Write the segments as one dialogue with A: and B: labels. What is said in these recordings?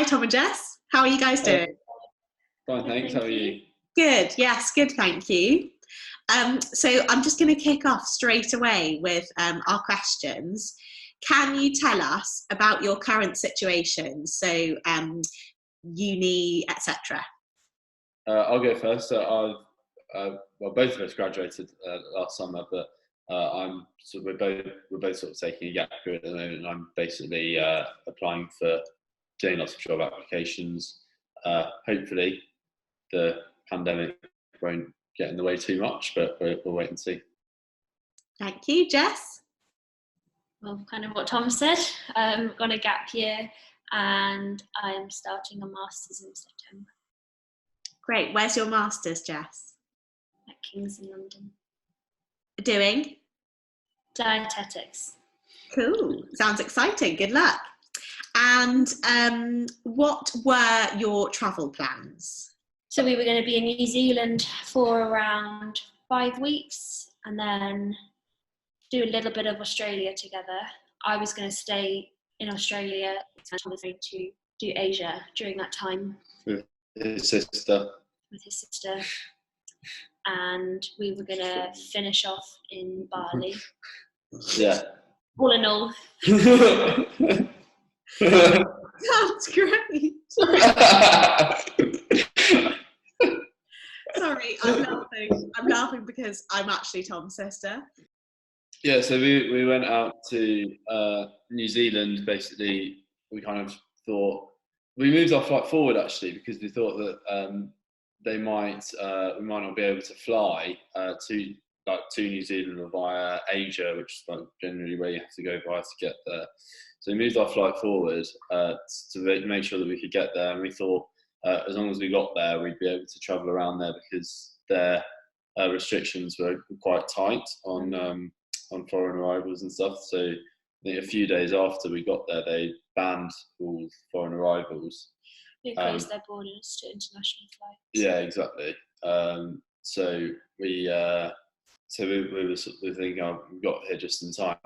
A: Tom and Jess. How are you guys doing?
B: Fine, thanks. How are you?
A: Good. Yes, good. Thank you. So I'm just going to kick off straight away with our questions. Can you tell us about your current situation? So uni, etc.
B: I'll go first. So well, both of us graduated last summer, but we're both sort of taking a gap year at the moment. And I'm basically applying for doing lots of job applications. Hopefully, the pandemic won't get in the way too much, but we'll wait and see.
A: Thank you, Jess.
C: Well, kind of what Tom said. I've got a gap year, and I'm starting a master's in September.
A: Great. Where's your master's, Jess?
C: At King's in London.
A: Doing?
C: Dietetics.
A: Cool. Sounds exciting. Good luck. And what were your travel plans?
C: So we were going to be in New Zealand for around 5 weeks and then do a little bit of Australia together. I was going to stay in Australia and Tom was going to do Asia during that time.
B: With his sister.
C: And we were going to finish off in Bali.
B: Yeah.
C: All in all.
A: That's great. Sorry, I'm laughing because I'm actually Tom's sister.
B: Yeah, so we went out to New Zealand. Basically, we kind of thought we moved our flight forward actually because we thought that we might not be able to fly to New Zealand or via Asia, which is like generally where you have to go via to get there. So we moved our flight forward to make sure that we could get there, and we thought as long as we got there, we'd be able to travel around there because their restrictions were quite tight on foreign arrivals and stuff. So I think a few days after we got there, they banned all foreign arrivals.
C: They closed their borders to international flights.
B: Yeah, exactly. So we were thinking, oh, we got here just in time.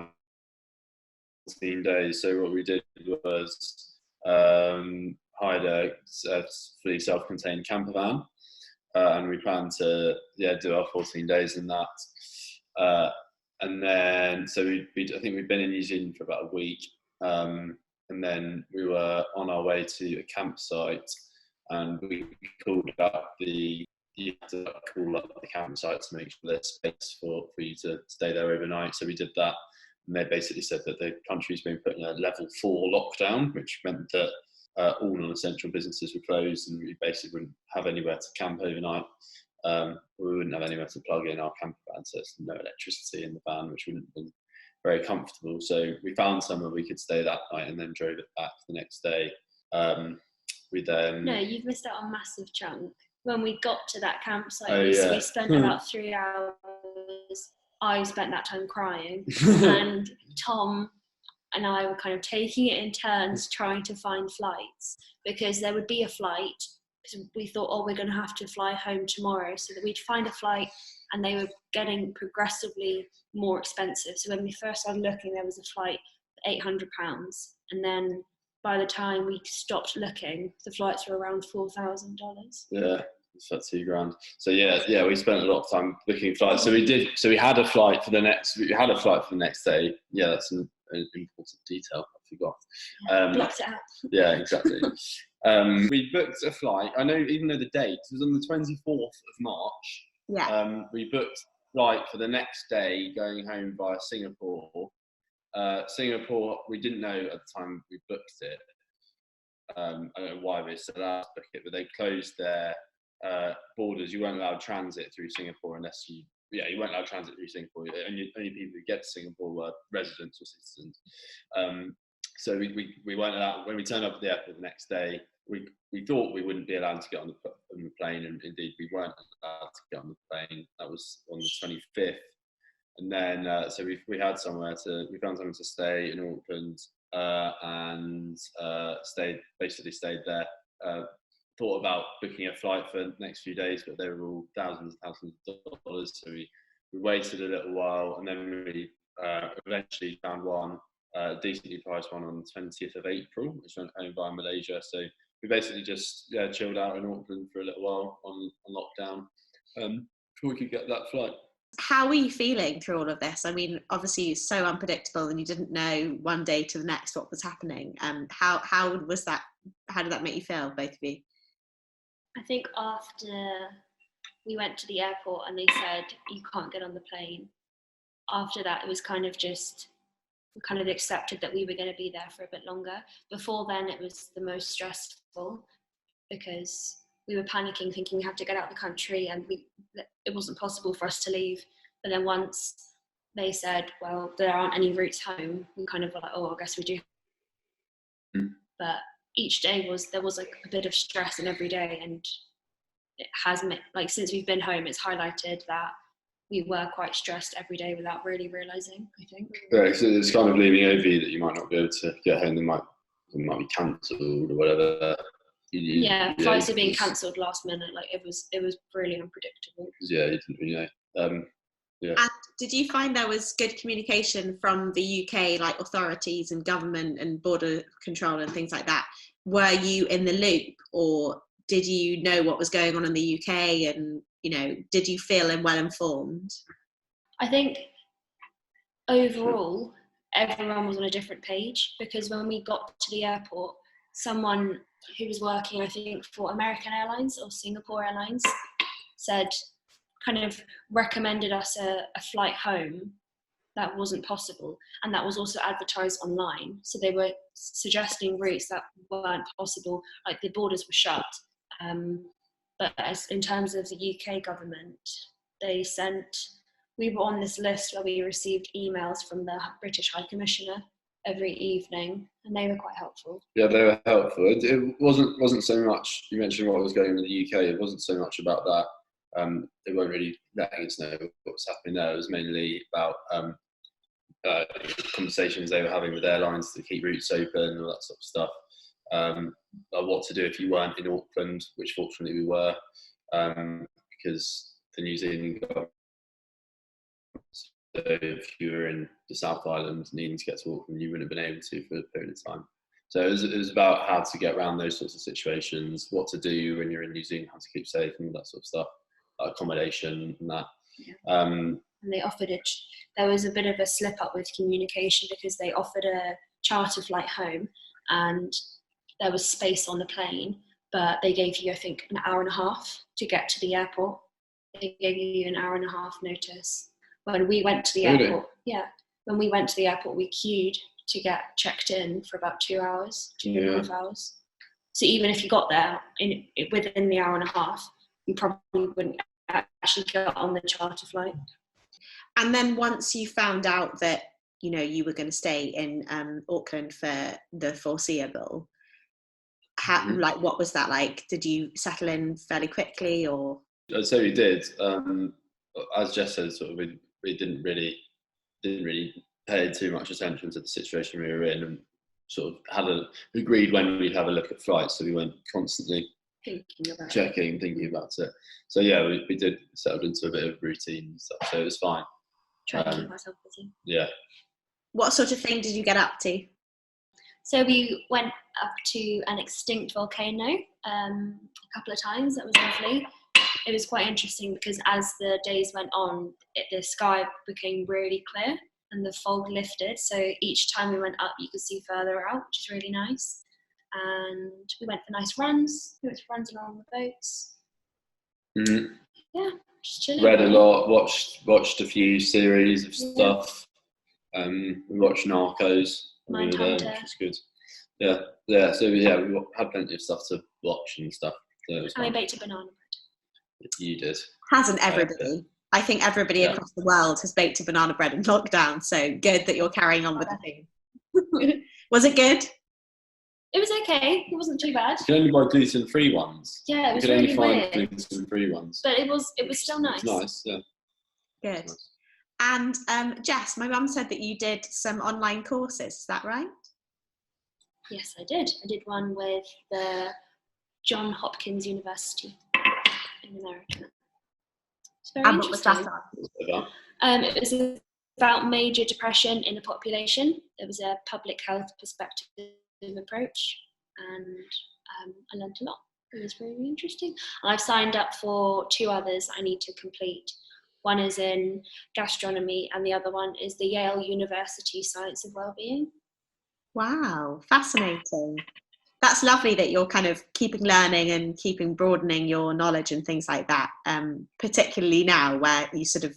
B: 14 days. So what we did was hired a fully self-contained camper van, and we planned to do our 14 days in that. And then so I think we'd been in New Zealand for about a week, and then we were on our way to a campsite, and we called up you have to call up the campsite to make sure there's space for you to stay there overnight. So we did that. And they basically said that the country's been put in a level 4 lockdown, which meant that all non-essential businesses were closed and we basically wouldn't have anywhere to camp overnight. We wouldn't have anywhere to plug in our camper van, so there's no electricity in the van, which wouldn't have been very comfortable. So we found somewhere we could stay that night and then drove it back the next day.
C: No, you've missed out on a massive chunk. When we got to that campsite, we spent about 3 hours. I spent that time crying, and Tom and I were kind of taking it in turns trying to find flights, because there would be a flight, because we thought, oh, we're going to have to fly home tomorrow, so that we'd find a flight, and they were getting progressively more expensive. So when we first started looking, there was a flight for £800, and then by the time we stopped looking, the flights were around $4,000.
B: Yeah. It's about $2,000. So yeah, we spent a lot of time booking flights. So we had a flight for the next day. Yeah, that's an important detail. I forgot.
C: Blocked it out.
B: Yeah, exactly. We booked a flight. I know, even though the date was on the 24th of March.
A: Yeah.
B: We booked a flight for the next day going home via Singapore. Singapore, we didn't know at the time we booked it. I don't know why we still allowed to book it, but they closed their borders. You weren't allowed transit through Singapore unless you weren't allowed transit through Singapore. Only people who get to Singapore were residents or citizens. So we weren't allowed. When we turned up at the airport the next day, we thought we wouldn't be allowed to get on the plane, and indeed we weren't allowed to get on the plane. That was on the 25th, and then so we found somewhere to stay in Auckland, and stayed there. Thought about booking a flight for the next few days, but they were all thousands and thousands of dollars. So we waited a little while, and then we eventually found one, decently priced one on the 20th of April, which went home via Malaysia. So we basically just chilled out in Auckland for a little while on lockdown before we could get that flight.
A: How were you feeling through all of this? I mean, obviously it's so unpredictable and you didn't know one day to the next what was happening. How was that? How did that make you feel, both of you?
C: I think after we went to the airport and they said, you can't get on the plane, after that it was kind of just, we kind of accepted that we were going to be there for a bit longer. Before then it was the most stressful because we were panicking, thinking we have to get out of the country, and it wasn't possible for us to leave. But then once they said, well, there aren't any routes home, we kind of were like, oh, I guess we do. But each day there was like a bit of stress in every day, and it has, like, since we've been home, it's highlighted that we were quite stressed every day without really realising, I think.
B: Yeah, so it's kind of leaving over you that you might not be able to get home, they might be cancelled or whatever.
C: Flights are being cancelled last minute. Like it was really unpredictable.
B: Yeah, you didn't really know.
A: And did you find there was good communication from the UK, like authorities and government and border control and things like that? Were you in the loop, or did you know what was going on in the UK? And did you feel well informed? I
C: think overall everyone was on a different page, because when we got to the airport, someone who was working, I think, for American Airlines or Singapore Airlines, kind of recommended us a flight home that wasn't possible, and that was also advertised online. So they were suggesting routes that weren't possible, like the borders were shut. But in terms of the UK government, we were on this list where we received emails from the British High Commissioner every evening, and they were quat helpful.
B: Yeah, they were helpful. It wasn't so much, you mentioned what was going on in the UK, it wasn't so much about that. They weren't really letting us know what was happening there. It was mainly about conversations they were having with airlines to keep routes open and all that sort of stuff. What to do if you weren't in Auckland, which fortunately we were, because the New Zealand government, so if you were in the South Island needing to get to Auckland, you wouldn't have been able to for a period of time. So it was about how to get around those sorts of situations, what to do when you're in New Zealand, how to keep safe and that sort of stuff, accommodation and that.
C: Yeah. And they offered there was a bit of a slip up with communication, because they offered a charter flight home and there was space on the plane, but they gave you, I think, an hour and a half to get to the airport. They gave you an hour and a half notice. When we went to the airport, when we went to the airport, we queued to get checked in for about 2 hours, 2.5 hours. So even if you got there within the hour and a half, you probably wouldn't actually get on the charter flight. And then once you found out that you were going to stay in Auckland for the foreseeable, what was that like? Did you settle in fairly quickly, or?
B: I'd say we did. As Jess said, sort of we didn't really pay too much attention to the situation we were in, and sort of agreed when we'd have a look at flights, so we weren't constantly thinking about it. So yeah, we did settle into a bit of routine and stuff, so it was fine.
C: Trying to keep myself busy.
B: Yeah.
A: What sort of thing did you get up to?
C: So we went up to an extinct volcano a couple of times. That was lovely. It was quite interesting because as the days went on, the sky became really clear and the fog lifted. So each time we went up, you could see further out, which is really nice. And we went for nice runs. We went for runs along the boats.
B: Mm-hmm.
C: Yeah, just chilling.
B: Read a lot, watched a few series of stuff. We watched Narcos. Which was good. Yeah. So we had plenty of stuff to watch and stuff. So
C: and we baked a banana bread.
B: You did.
A: Hasn't everybody? I think everybody across the world has baked a banana bread in lockdown. So good that you're carrying on with the theme. Was it good?
C: It was okay. It wasn't too bad.
B: You can only buy gluten-free ones.
C: Yeah, it was
B: really weird. You can only
C: weird.
B: find gluten-free ones.
C: But it was still nice.
B: It's nice, yeah.
A: Good. Nice. And Jess, my mum said that you did some online courses. Is that right?
C: Yes, I did. I did one with the Johns Hopkins University in America. It's very
A: and what was that on?
C: It was about major depression in the population. There was a public health perspective approach, and I learned a lot. It was really, really interesting. And I've signed up for 2 others I need to complete. One is in gastronomy and the other one is the Yale University Science of Wellbeing.
A: Wow, fascinating. That's lovely that you're kind of keeping learning and keeping broadening your knowledge and things like that, particularly now where you sort of,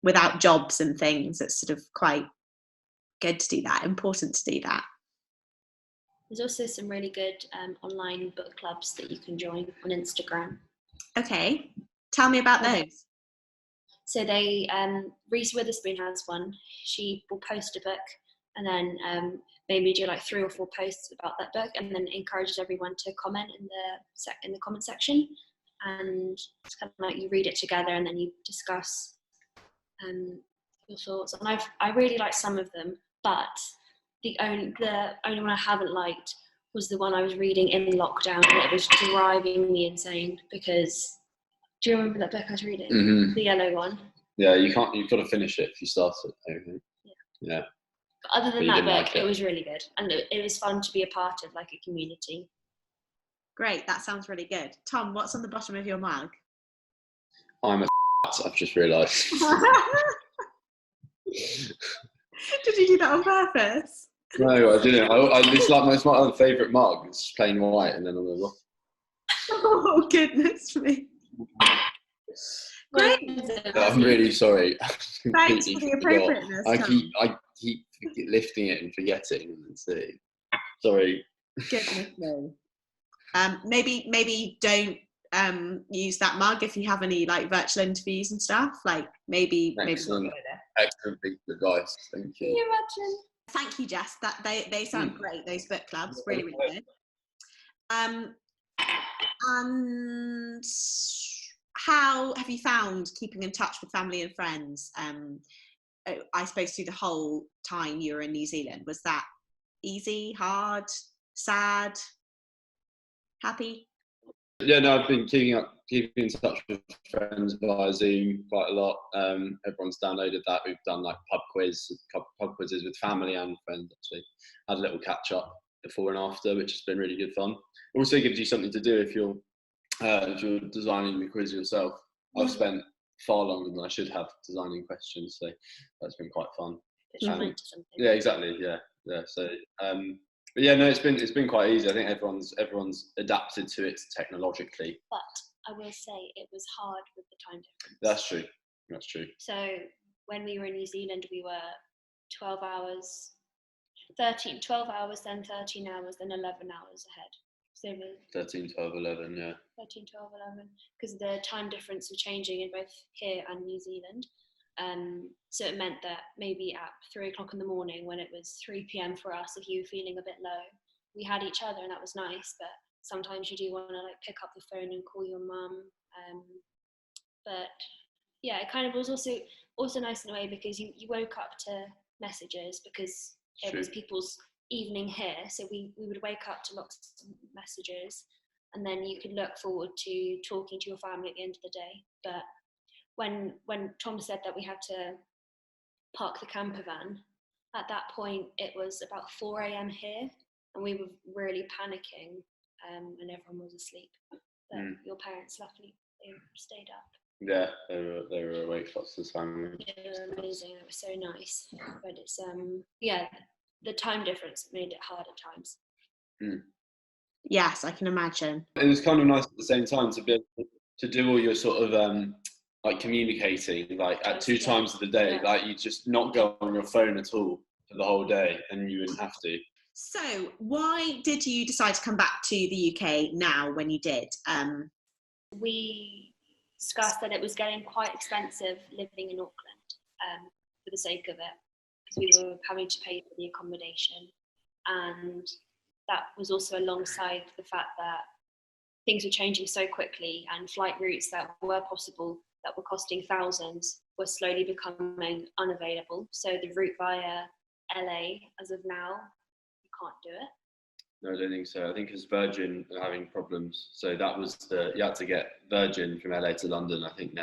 A: without jobs and things, it's sort of quite good to do that, important to do that.
C: There's also some really good online book clubs that you can join on Instagram.
A: Okay, tell me about those.
C: So they, Reese Witherspoon has one. She will post a book and then maybe do like 3 or 4 posts about that book, and then encourages everyone to comment in the comment section. And it's kind of like you read it together and then you discuss your thoughts. And I really like some of them, but the only one I haven't liked was the one I was reading in lockdown, and it was driving me insane because, do you remember that book I was reading?
B: Mm-hmm.
C: The yellow one.
B: Yeah, you've got to finish it if you start it. Yeah.
C: But other than that book, it was really good, and it was fun to be a part of, like a community.
A: Great, that sounds really good. Tom, what's on the bottom of your mug?
B: I'm a I've just realised.
A: Did you do that on purpose?
B: No, I didn't. It's my other favourite mug. It's plain white, and then on the bottom.
A: Oh goodness me! Great.
B: I'm really sorry.
A: Thanks for the appropriateness.
B: I keep lifting it and forgetting. Sorry.
A: Goodness me. Maybe don't use that mug if you have any like virtual interviews and stuff. Like maybe.
B: Excellent big advice. Thank you.
C: Can you imagine?
A: Thank you, Jess. That they sound great. Those book clubs, really, really good. And how have you found keeping in touch with family and friends? I suppose through the whole time you were in New Zealand, was that easy, hard, sad, happy?
B: Yeah, no, I've been keeping in touch with friends via Zoom quite a lot. Everyone's downloaded that. We've done like pub quizzes with family and friends. Actually, had a little catch up before and after, which has been really good fun. It also gives you something to do if you're designing the quiz yourself. I've spent far longer than I should have designing questions, so that's been quite fun. Yeah, exactly. Yeah. So, but yeah, no, it's been quite easy. I think everyone's adapted to it technologically.
C: But I will say it was hard with the time difference.
B: That's true.
C: So when we were in New Zealand, we were 12 hours, then 13 hours, then 11 hours ahead. So
B: 13, 12, 11, yeah.
C: 13, 12, 11, because the time difference was changing in both here and New Zealand. So it meant that maybe at 3 o'clock in the morning, when it was 3 p.m. for us, if you were feeling a bit low, we had each other, and that was nice. But sometimes you do want to like pick up the phone and call your mum. But yeah, it kind of was also nice in a way because you woke up to messages because it was people's evening here, so we would wake up to lots of messages, and then you could look forward to talking to your family at the end of the day. But when Tom said that we had to park the camper van, at that point it was about 4 a.m. here, and we were really panicking, and everyone was asleep. But your parents, luckily, they stayed up.
B: Yeah, they were awake lots of the time.
C: They were amazing. It was so nice. But it's the time difference made it hard at times.
A: Yes, I can imagine.
B: It was kind of nice at the same time to be able to do all your sort of like communicating like at 2 times of the day. Yeah. Like you just not go on your phone at all for the whole day, and you wouldn't have to.
A: So why did you decide to come back to the UK now when you did?
C: We discussed that it was getting quite expensive living in Auckland for the sake of it, because we were having to pay for the accommodation, and that was also alongside the fact that things were changing so quickly, and flight routes that were possible that were costing thousands were slowly becoming unavailable. So the route via LA, as of now, you can't do it.
B: No, I don't think so. I think because Virgin are having problems, so that was you had to get Virgin from LA to London. I think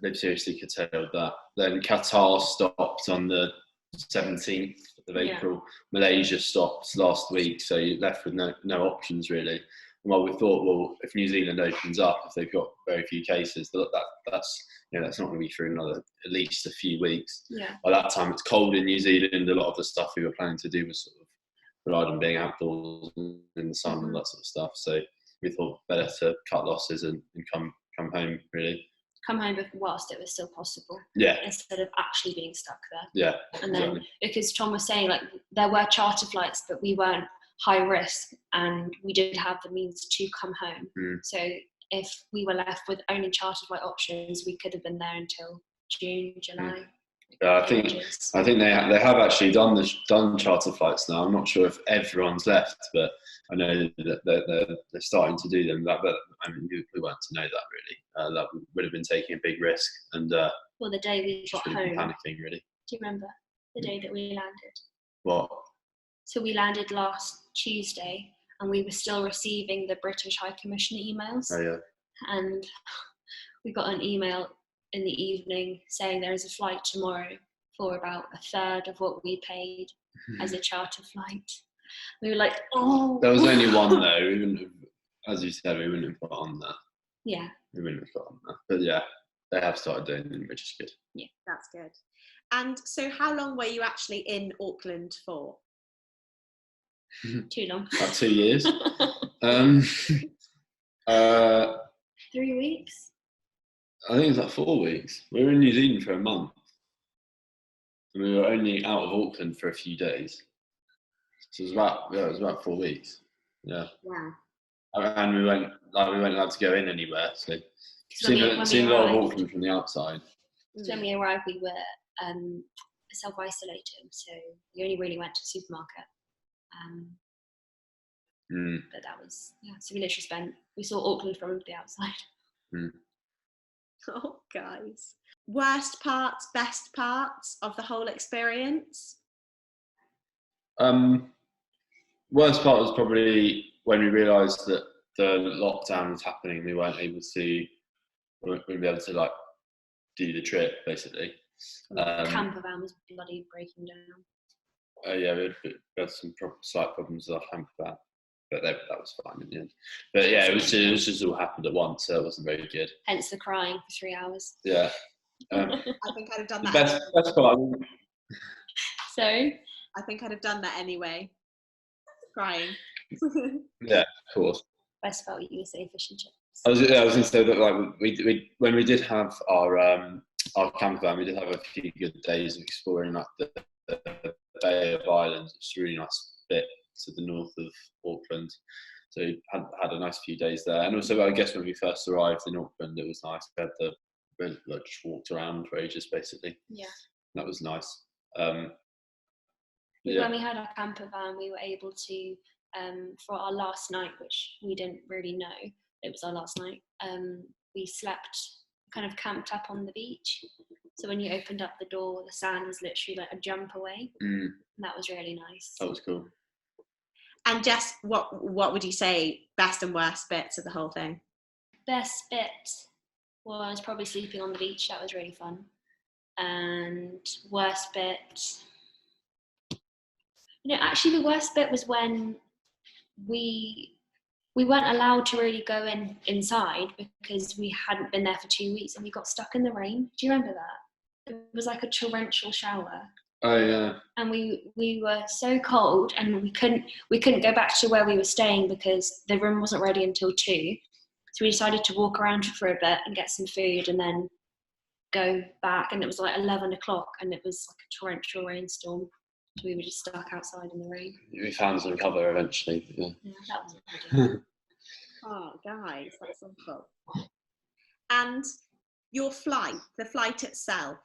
B: they've seriously curtailed that. Then Qatar stopped on the 17th of April. Malaysia stopped last week, so you're left with no options really. And while we thought, well, if New Zealand opens up, if they've got very few cases, that's not going to be for another at least a few weeks.
C: Yeah.
B: By that time, it's cold in New Zealand. A lot of the stuff we were planning to do was sort of relied on being outdoors in the sun and that sort of stuff. So we thought better to cut losses and come home really.
C: Come home whilst it was still possible.
B: Yeah.
C: Instead of actually being stuck there.
B: Yeah.
C: And then because Tom was saying, like, there were charter flights, but we weren't high risk and we did have the means to come home. So if we were left with only charter flight options, we could have been there until June, July.
B: I think they have actually done charter flights now. I'm not sure if everyone's left, but I know that they're starting to do them. But I mean, we weren't to know that really. That would have been taking a big risk. And
C: well, the day we got home,
B: panicking really.
C: Do you remember the day that we landed?
B: What?
C: So we landed last Tuesday, and we were still receiving the British High Commission emails.
B: Oh yeah.
C: And we got an email in the evening saying there is a flight tomorrow for about a third of what we paid as a charter flight. We were like, oh.
B: There was only one though. We wouldn't have, as you said, we wouldn't have put on that.
C: Yeah.
B: We wouldn't have put on that. But yeah, they have started doing them, which is good.
C: Yeah,
A: that's good. And so how long were you actually in Auckland for?
C: Too long.
B: About 2 years.
C: 3 weeks?
B: I think it was like 4 weeks. We were in New Zealand for a month. And we were only out of Auckland for a few days. So it was about 4 weeks. Yeah.
C: Wow.
B: And we weren't allowed to go in anywhere. So seen a lot of Auckland from the outside.
C: So when we arrived, we were self-isolating. So we only really went to the supermarket. But that was, so we saw Auckland from the outside.
A: Oh, guys. Worst parts, best parts of the whole experience?
B: Worst part was probably when we realised that the lockdown was happening. We weren't able to like do the trip basically.
C: The camper van was bloody breaking down.
B: Oh yeah, we had some slight problems with our camper van, but that was fine in the end. But yeah, it was just all happened at once, so it wasn't very good.
C: Hence the crying for 3 hours.
B: Yeah.
A: I think I'd have done that.
B: Best part.
C: Sorry?
A: I think I'd have done that anyway. Crying.
B: Yeah, of course.
C: Best part, you were say fish and chips.
B: I was going to say that like we when we did have our camper van, we did have a few good days of exploring like the Bay of Islands. It's a really nice bit to the north of Auckland. So we had a nice few days there. And also, I guess when we first arrived in Auckland, it was nice. We just walked around for ages, basically.
C: Yeah.
B: That was nice.
C: When we had our camper van, we were able to, for our last night, which we didn't really know, it was our last night, we slept, kind of camped up on the beach. So when you opened up the door, the sand was literally like a jump away. And that was really nice.
B: That was cool.
A: And Jess, what would you say best and worst bits of the whole thing?
C: Best bit was probably sleeping on the beach. That was really fun. And worst bit, actually the worst bit was when we weren't allowed to really go inside because we hadn't been there for 2 weeks and we got stuck in the rain. Do you remember that? It was like a torrential shower.
B: Oh yeah.
C: And we were so cold and we couldn't go back to where we were staying because the room wasn't ready until 2. So we decided to walk around for a bit and get some food and then go back, and it was like 11 o'clock and it was like a torrential rainstorm. So we were just stuck outside in the rain.
B: We found some cover eventually. Yeah,
C: that was good.
A: Oh, guys, that's awful. And your flight, the flight itself,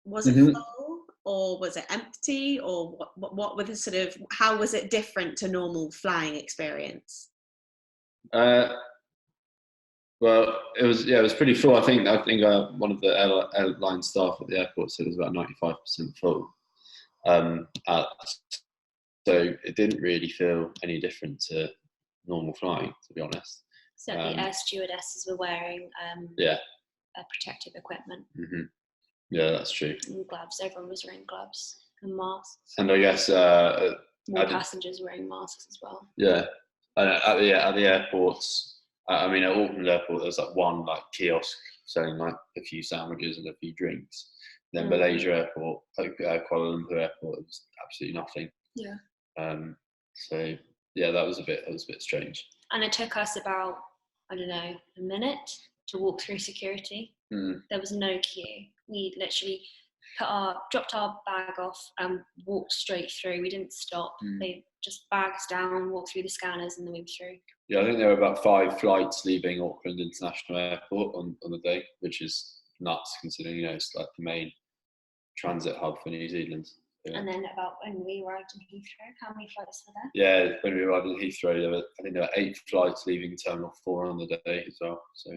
A: was it full or was it empty, or what were the sort of, how was it different to normal flying experience?
B: Well, it was pretty full. I think one of the airline staff at the airport said it was about 95% full. So it didn't really feel any different to normal flying, to be honest.
C: So the air stewardesses were wearing protective equipment.
B: Yeah, that's true.
C: And gloves. Everyone was wearing gloves. and masks.
B: And I guess
C: more passengers wearing masks as well.
B: Yeah, at the airports. I mean, at Auckland Airport, there's like one like kiosk selling like a few sandwiches and a few drinks. Then Malaysia Airport, like Kuala Lumpur Airport, it was absolutely nothing.
C: Yeah.
B: So yeah, that was a bit strange.
C: And it took us about, I don't know, a minute to walk through security. There was no queue. We literally dropped our bag off and walked straight through. We didn't stop. They just bags down, walked through the scanners, and then we were through.
B: Yeah, I think there were about 5 flights leaving Auckland International Airport on the day, which is nuts considering, you know, it's like the main transit hub for New Zealand. Yeah.
C: And then about when we arrived in Heathrow, how many flights were there?
B: Yeah, when we arrived in Heathrow, I think there were 8 flights leaving Terminal 4 on the day as well. So,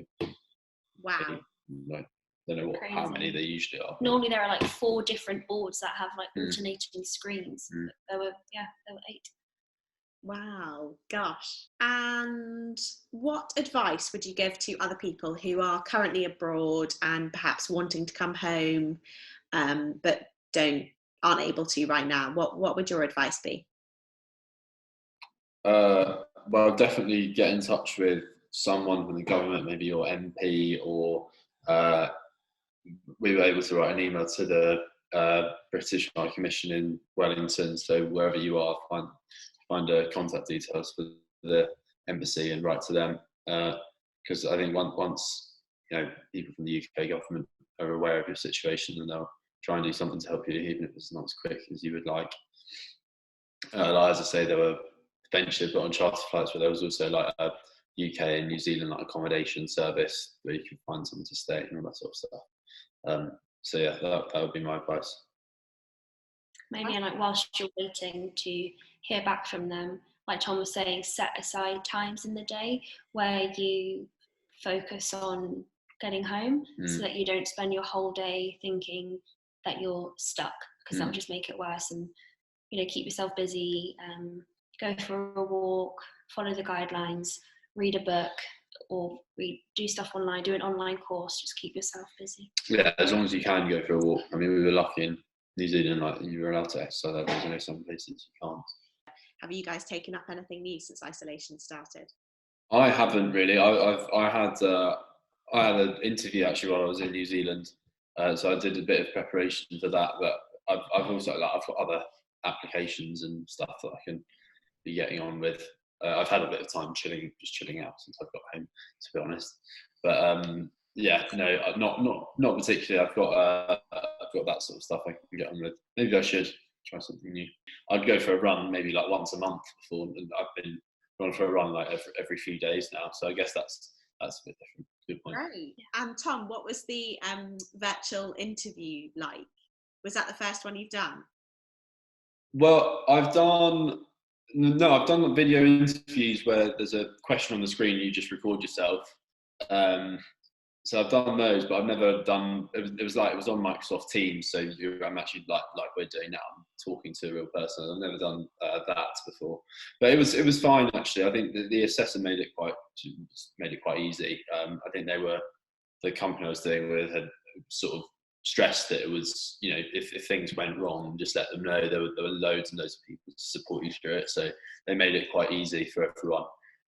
A: wow.
B: I don't know how many they usually are.
C: Normally there are like 4 different boards that have like alternating screens. There were 8.
A: Wow, gosh. And what advice would you give to other people who are currently abroad and perhaps wanting to come home, but aren't able to right now? What would your advice be?
B: Well, definitely get in touch with someone from the government, maybe your MP, or we were able to write an email to the British High Commission in Wellington. So wherever you are, find contact details for the embassy and write to them. Because I think once you know people from the UK government are aware of your situation, and they'll try and do something to help you, even if it's not as quick as you would like. As I say, there were eventually put on charter flights, but there was also like a UK and New Zealand like accommodation service where you could find somewhere to stay and all that sort of stuff. So yeah, that would be my advice.
C: Maybe like whilst you're waiting to hear back from them, like Tom was saying, set aside times in the day where you focus on getting home, so that you don't spend your whole day thinking that you're stuck, because that will just make it worse. And you know, keep yourself busy, go for a walk, follow the guidelines, read a book, or do stuff online, do an online course. Just keep yourself busy.
B: Yeah, as long as you can go for a walk. I mean, we were lucky in New Zealand, like you were allowed to exercise. There's only some places you can't.
A: Have you guys taken up anything new since isolation started?
B: I haven't really. I had an interview actually while I was in New Zealand, so I did a bit of preparation for that. But I've also I've got other applications and stuff that I can be getting on with. I've had a bit of time just chilling out since I've got home, to be honest. But yeah, no, not particularly. I've got that sort of stuff I can get on with. Maybe I should try something new. I'd go for a run maybe like once a month before, and I've been going for a run like every few days now. So I guess that's a bit different. Good point.
A: Right. And Tom, what was the virtual interview like? Was that the first one you've done?
B: Well, I've done video interviews where there's a question on the screen, you just record yourself. So I've done those, but I've never done. It was on Microsoft Teams, so I'm actually like we're doing now. I'm talking to a real person. I've never done that before, but it was fine actually. I think the assessor made it quite easy. I think the company I was doing with had sort of stressed that it was, you know, if things went wrong, just let them know. There were loads and loads of people to support you through it, so they made it quite easy for everyone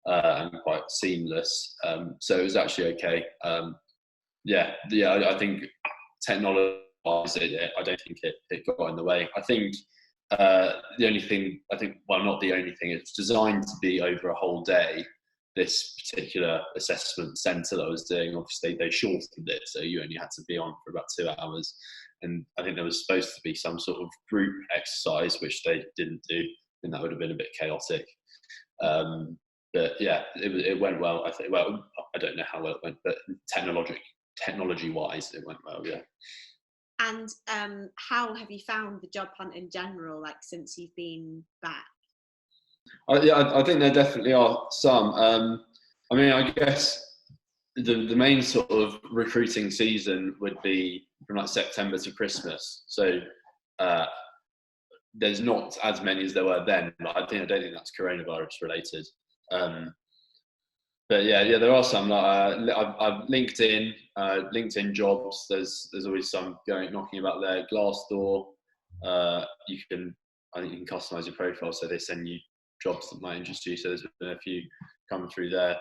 B: and quite seamless. So it was actually okay. I think technology-wise, I don't think it got in the way. I think the only thing, not the only thing, it's designed to be over a whole day. This particular assessment centre that I was doing, obviously they shortened it, so you only had to be on for about 2 hours. And I think there was supposed to be some sort of group exercise, which they didn't do, and that would have been a bit chaotic. But yeah, it went well. I think. Well, I don't know how well it went, but technology-wise, it went well. Yeah.
A: And how have you found the job hunt in general, like since you've been back?
B: I think there definitely are some. I mean, I guess the main sort of recruiting season would be from like September to Christmas. So there's not as many as there were then. But I don't think that's coronavirus related. But yeah, there are some. I've LinkedIn jobs. There's always some knocking about there. Glassdoor. you can, I think you can customize your profile, so they send you jobs that might interest you. So there's been a few coming through there.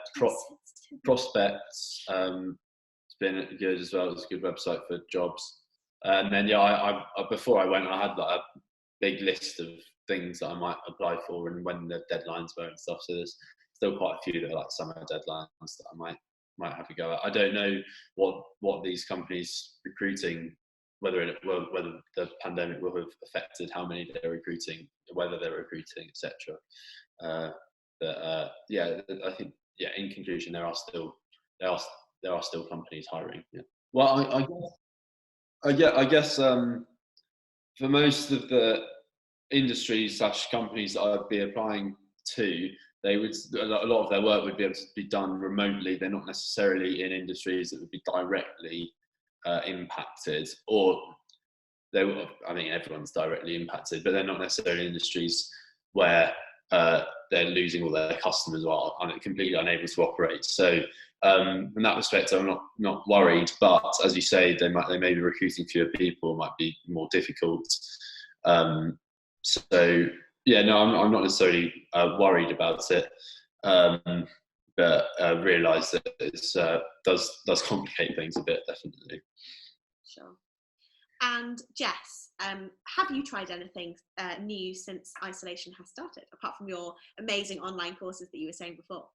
B: Prospects, it's been good as well. It's a good website for jobs. And then I before I went, I had like a big list of things that I might apply for and when the deadlines were and stuff. So there's still quite a few that are like summer deadlines that I might have to go at. I don't know what these companies recruiting, whether the pandemic will have affected how many they're recruiting, whether they're recruiting, etc. But yeah, I think, yeah, in conclusion, there are still companies hiring. Yeah. Well, I guess for most of the industries / companies that I'd be applying to, a lot of their work would be able to be done remotely. They're not necessarily in industries that would be directly impacted, or I mean, everyone's directly impacted, but they're not necessarily industries where they're losing all their customers or are completely unable to operate. So from that respect, I'm not worried. But as you say, they may be recruiting fewer people, might be more difficult. So yeah, no, I'm not necessarily worried about it, but realise that it does complicate things a bit, definitely.
A: Sure. And Jess, have you tried anything new since isolation has started, apart from your amazing online courses that you were saying before?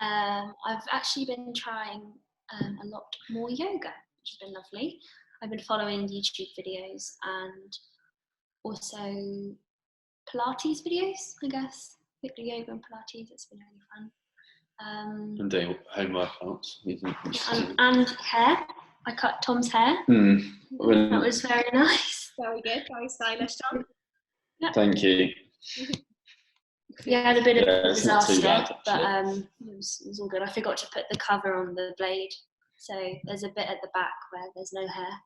C: I've actually been trying a lot more yoga, which has been lovely. I've been following YouTube videos and also Pilates videos, I guess. Yoga and Pilates, it's been really fun.
B: I'm doing home workouts.
C: And hair. I cut Tom's hair. That was very nice.
A: Very good, very stylish, Tom.
B: Yep. Thank you.
C: Yeah, I had a bit of a disaster, but it was all good. I forgot to put the cover on the blade, so there's a bit at the back where there's no hair.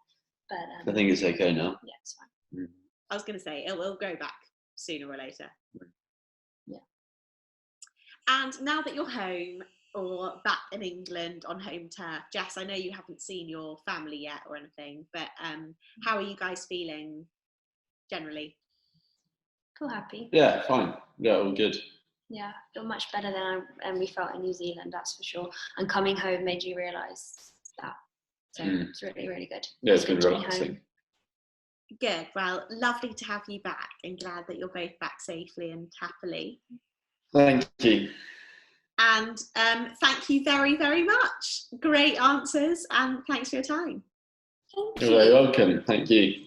C: But
B: I think it's okay now.
C: Yeah, it's fine.
A: I was going to say it will grow back sooner or later.
C: Yeah.
A: And now that you're home or back in England on home turf, Jess, I know you haven't seen your family yet or anything, but how are you guys feeling generally?
C: Feel happy.
B: Yeah, fine. Yeah, all good.
C: Yeah, feel much better than we felt in New Zealand, that's for sure. And coming home made you realise that. So it's really, really good.
B: Yeah, it's been relaxing.
A: Good. Well, lovely to have you back, and glad that you're both back safely and happily.
B: Thank you.
A: And thank you very, very much. Great answers, and thanks for your time.
C: Thank you.
B: You're very welcome. Thank you.